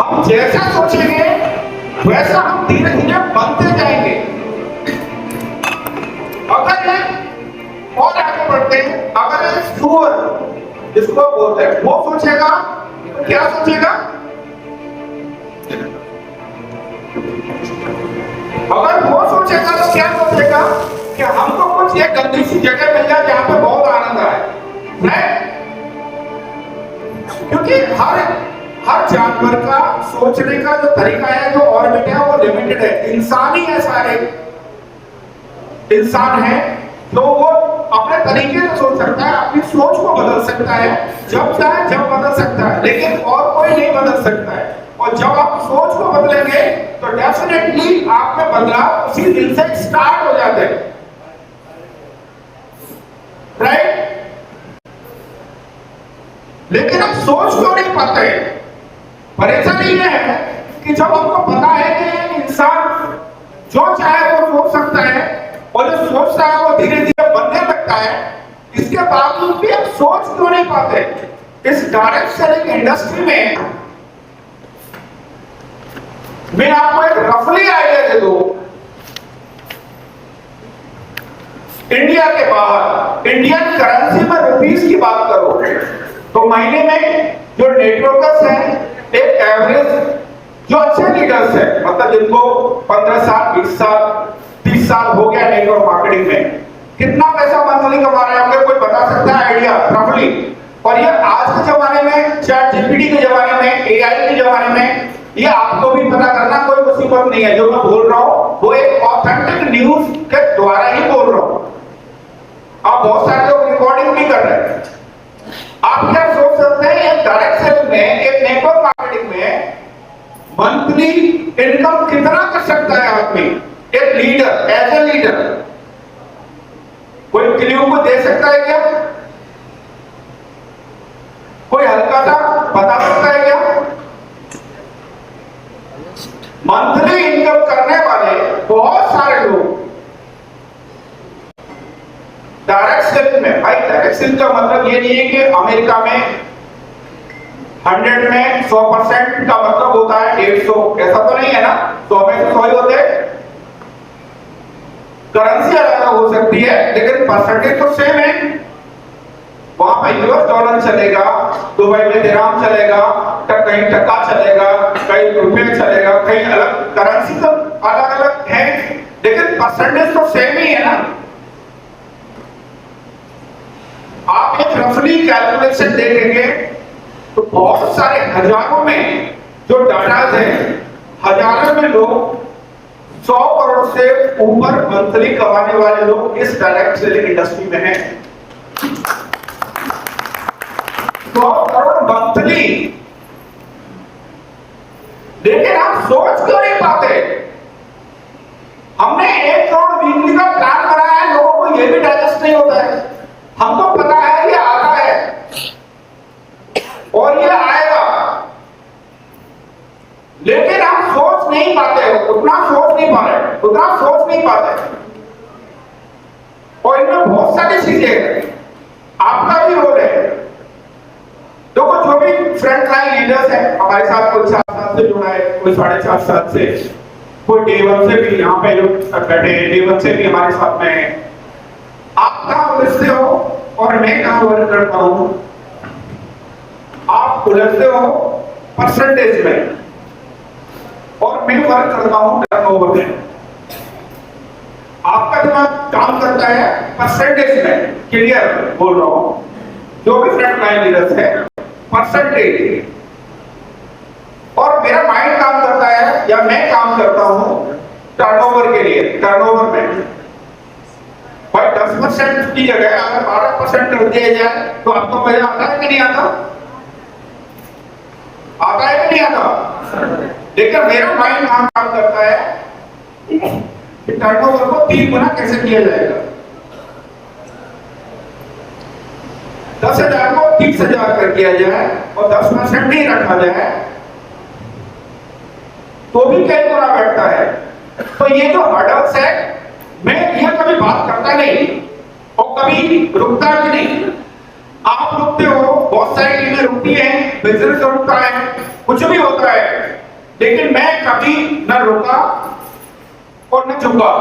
हम जैसा सोचेंगे वैसा हम धीरे धीरे बनते जाएंगे। अगर ये और आगे बढ़ते हैं, अगर ये सुअर जिसको बोलते हैं वो सोचेगा तो क्या सोचेगा? अगर वो सोचेगा तो क्या सोचेगा कि हमको कुछ एक गंदी सी जगह मिल जाए जहां पे बहुत आनंद आए, क्योंकि हर जानवर का सोचने का जो तरीका है, जो ऑर्बिट है, वो लिमिटेड है। इंसान ही है, सारे इंसान है तो वो अपने तरीके से सोच सकता है, अपनी सोच को बदल सकता है, जब चाहे जब बदल सकता है, लेकिन और कोई नहीं बदल सकता है। और जब आप सोच को बदलेंगे तो डेफिनेटली आप में बदलाव उसी दिन से स्टार्ट हो जाते हैं, राइट? लेकिन हम सोच क्यों नहीं पाते? परेशानी यह है कि जब हमको पता है कि इंसान जो चाहे वो सोच सकता है और जो सोचता है वो धीरे धीरे बनने लगता है, इसके बावजूद भी हम सोच क्यों नहीं पाते? इस डायरेक्ट सेलिंग इंडस्ट्री में मैं आपको एक रफली आइडिया दे दूं। इंडिया के बाहर इंडियन करेंसी में रुपीस की बात करो तो महीने में जो नेटवर्कर्स हैं, एक एवरेज जो अच्छे लीडर्स हैं, मतलब जिनको 15 साल 20 साल 30 साल हो गया नेटवर्क मार्केटिंग में, कितना पैसा मंथली कमा रहे होंगे? कोई बता सकता है आइडिया रफली? और ये आज के जमाने में, चैट जीपीटी के जमाने में, एआई के जमाने में, ये आपको भी पता करना कोई मुसीबत नहीं है। जो मैं बोल रहा हूं वो एक ऑथेंटिक न्यूज के द्वारा ही बोल रहा हूं। आप बहुत सारे लोग रिकॉर्डिंग भी कर रहे हैं। आप क्या सोच सकते हैं एक डायरेक्ट सेलिंग में, एक नेटवर्क मार्केटिंग में मंथली इनकम कितना कर सकता है आदमी? एक लीडर, एज ए लीडर कोई क्लू को दे सकता है क्या? कोई हल्का सा बता सकता है क्या? मंथली इनकम करने वाले बहुत सारे लोग डायरेक्ट सेलिंग में, भाई डायरेक्ट सेलिंग का मतलब ये नहीं है कि अमेरिका में 100 में 100% का मतलब होता है 150, ऐसा तो नहीं है ना। 100 में से 100 ही होते हैं। करेंसी अलग हो सकती है लेकिन परसेंटेज तो सेम है। वहां पर यूएस डॉलर चलेगा, दुबई में दिरहम चलेगा, कहीं टका चलेगा, कहीं रुपए चलेगा, कहीं अलग करेंसी तो अलग अलग है लेकिन परसेंटेज तो सेम ही है ना। आप एक रफली कैलकुलेशन देखेंगे तो बहुत सारे हजारों में जो डाटा है, हजारों में लोग 100 करोड़ से ऊपर मंथली कमाने वाले लोग इस डायरेक्ट सेलिंग इंडस्ट्री में हैं। 100 करोड़ मंथली, लेकिन हम सोच क्यों नहीं पाते? हमने 1 करोड़ वीकली का प्लान बनाया है, लोगों को यह भी डाइजेस्ट नहीं होता है। हमको पता है ये आता है और ये आएगा, लेकिन हम सोच नहीं पाते, उतना सोच नहीं पाते। और इनमें बहुत सारी चीजें हैं, आपका भी रोल है। देखो जो भी फ्रंट लाइन लीडर्स हैं हमारे साथ, कोई 4 साल से जुड़ा है, कोई 4.5 साल से, कोई डे 1 से भी यहाँ पे लोग बैठे हैं, डे 1 से भी हमारे साथ में है। आप कहाँ उलझते हो और मैं कहाँ वर्क करता हूं? आप उलझते हो परसेंटेज में और मैं वर्क करता हूं टर्नओवर में। आपका दिमाग काम करता है परसेंटेज में, क्लियर बोल रहा हूं। जो भी फ्रंट लाइन लीडर्स है परसेंटेज, और मेरा माइंड काम करता है या मैं काम करता हूं टर्नओवर के लिए। टर्नओवर में भाई 10% की जगह अगर 12% कर दिया जाए तो आपको मजा आता है कि नहीं आता? आता है कि नहीं आता? लेकिन मेरा माइंड काम करता है कि टर्नओवर को 3 गुना कैसे किया जाएगा। 10,000 को 30,000 कर दिया जाए और 10% नहीं रखा जाए तो भी कई गुना बैठता है। तो ये जो हर्डल्स है, मैं यह कभी बात करता नहीं और कभी रुकता भी नहीं। आप रुकते हो, बहुत सारी टीमें रुकती हैं, बिजनेस रुकता है, कुछ भी होता है, लेकिन मैं कभी न रुका और न झुका।